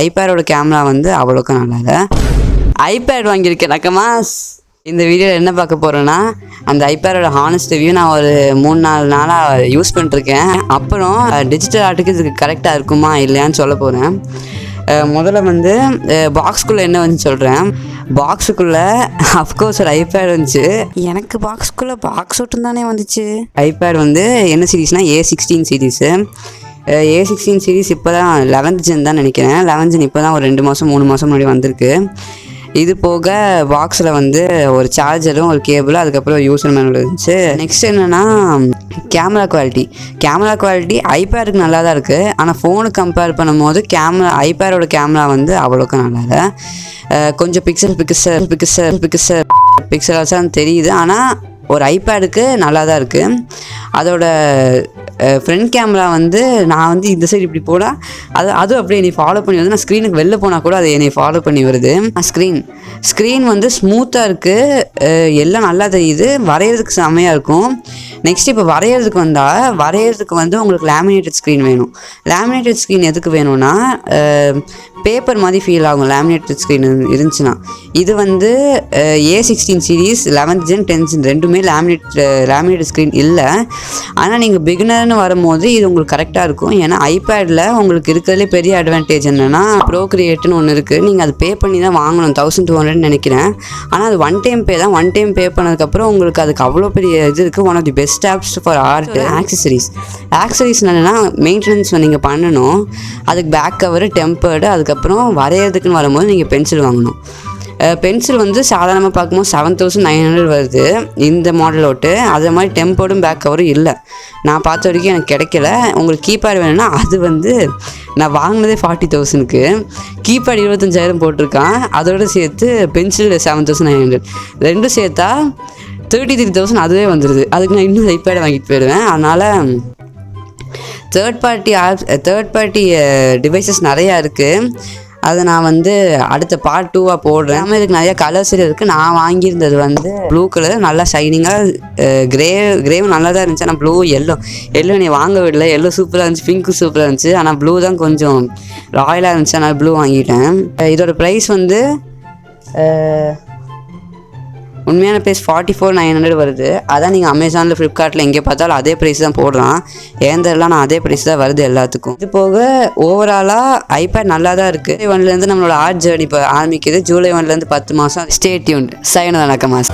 ஐபேடோட camera வந்து அவ்வளோக்கா நல்லா இல்லை. ஐபேட் வாங்கியிருக்கேன் நக்கமாஸ். இந்த வீடியோவில் என்ன பார்க்க போகிறேன்னா, அந்த ஐபேடோட ஹானஸ்ட் ரிவ்யூ நான் ஒரு 3-4 நாளாக யூஸ் பண்ணிட்டுருக்கேன். அப்புறம் டிஜிட்டல் ஆர்ட்டுக்கு இதுக்கு கரெக்டாக இருக்குமா இல்லையான்னு சொல்ல போகிறேன். முதல்ல வந்து பாக்ஸ்குள்ளே என்ன வந்து சொல்கிறேன். பாக்ஸுக்குள்ளே அஃப்கோர்ஸ் ஒரு ஐபேட் வந்துச்சு. எனக்கு பாக்ஸுக்குள்ளே பாக்ஸ் ஒட்டும் தானே வந்துச்சு. ஐபேட் வந்து என்ன சீரீஸ்னால் A16 சீரீஸு. A16 சீரீஸ் இப்போ தான் 11th ஜென் தான் நினைக்கிறேன். 11th ஜென் இப்போ தான் ஒரு 2 மாதம் 3 மாதம் முன்னாடி வந்திருக்கு. இது போக பாக்ஸில் வந்து ஒரு சார்ஜரும் ஒரு கேபிளும் அதுக்கப்புறம் யூசர் மேனுவல் இருந்துச்சு. நெக்ஸ்ட் என்னென்னா கேமரா குவாலிட்டி ஐபேடுக்கு நல்லா தான் இருக்குது. ஆனால் ஃபோனுக்கு கம்பேர் பண்ணும்போது ஐபேடோட கேமரா வந்து அவ்வளோக்கா நல்லா இல்லை. கொஞ்சம் பிக்சல்ஸாக தெரியுது. ஆனால் ஒரு ஐபேடுக்கு நல்லா தான் இருக்குது. அதோட ஃப்ரண்ட் கேமரா வந்து நான் வந்து இந்த சைடு இப்படி போனால் அதுவும் அப்படியே என்னை ஃபாலோ பண்ணி வருது. நான் ஸ்க்ரீனுக்கு வெளில போனால் கூட அது என்னை ஃபாலோ பண்ணி வருது. ஸ்க்ரீன் வந்து ஸ்மூத்தாக இருக்குது. எல்லாம் நல்லா தெரியுது. வரைகிறதுக்கு செம்மையாக இருக்கும். நெக்ஸ்ட் இப்போ வரைகிறதுக்கு வந்து உங்களுக்கு லேமினேட்டட் ஸ்க்ரீன் வேணும். லேமினேட்டட் ஸ்க்ரீன் எதுக்கு வேணும்னா பேப்பர் மாதிரி ஃபீல் ஆகும் லேமினேட்டட் ஸ்க்ரீன் இருந்துச்சுன்னா. இது வந்து A16 series 11th gen 10th gen ரெண்டுமே லேமினேட்டட் ஸ்க்ரீன் இல்லை. ஆனால் நீங்கள் பிகினர்னு வரும்போது இது உங்களுக்கு கரெக்டாக இருக்கும். ஏன்னா ஐபேடில் உங்களுக்கு இருக்கிறதுலே பெரிய அட்வான்டேஜ் என்னென்னா ப்ரோக்ரியேட்னு ஒன்று இருக்குது. நீங்கள் அது பே பண்ணி தான் வாங்கணும். 1200 நினைக்கிறேன். ஆனால் அது ஒன் டைம் பே பண்ணதுக்கப்புறம் உங்களுக்கு அதுக்கு அவ்வளோ பெரிய இது இருக்குது. One of the best apps for art. Accessories என்னென்னா மெயின்டெனன்ஸ் நீங்கள் பண்ணணும். அதுக்கு பேக் கவரு, டெம்பர்டு, அதுக்கப்புறம் வரைகிறதுக்குன்னு வரும்போது நீங்கள் பென்சில் வாங்கணும். பென்சில் வந்து சாதாரணமாக பார்க்கும்போது 7900 வருது இந்த மாடலோட்டு. அதே மாதிரி டெம்போர்டும் பேக் கவரும் இல்லை. நான் பார்த்த வரைக்கும் எனக்கு கிடைக்கல. உங்களுக்கு கீபேட் வேணும்னா அது வந்து நான் வாங்கினதே 40,000க்கு. கீபேட் 25,000 போட்டிருக்கான். அதோடு சேர்த்து பென்சில் 7900 ரெண்டும் சேர்த்தா 33,000 அதுவே வந்துடுது. அதுக்கு நான் இன்னும் ஐபேடை வாங்கிட்டு போயிடுவேன். அதனால் தேர்ட் பார்ட்டி டிவைசஸ் நிறையா இருக்குது. அதை நான் வந்து அடுத்த பார்ட் 2 போடுறேன். ஆனால் இதுக்கு நிறையா கலர்ஸ் இருக்குது. நான் வாங்கியிருந்தது வந்து ப்ளூ கலர், நல்லா ஷைனிங்காக. கிரேவும் நல்லா தான் இருந்துச்சு. ஆனால் ப்ளூ எல்லோ நீ வாங்க விடல. எல்லோ சூப்பராக இருந்துச்சு, பிங்க்கும் சூப்பராக இருந்துச்சு. ஆனால் ப்ளூ தான் கொஞ்சம் ராயலாக இருந்துச்சு. அதனால் ப்ளூ வாங்கிட்டேன். இதோட ப்ரைஸ் வந்து உண்மையான ப்ரைஸ் 44,900 வருது. அதான் நீங்கள் அமேசானில், ஃப்ளிப்கார்ட்டில் எங்கே பார்த்தாலும் அதே ப்ரைஸ் தான் போடுறான். ஏந்தரெல்லாம் நான் அதே ப்ரைஸ் தான் வருது எல்லாத்துக்கும். இது போக ஓவராலாக ஐபேட் நல்லா தான் இருக்குது. July 1 நம்மளோட ஆர்ட் ஜேர்னி இப்போ ஆரம்பிக்குது. July 1 10 மாதம். Stay tuned. சைனல் வணக்கம் மாஸ்.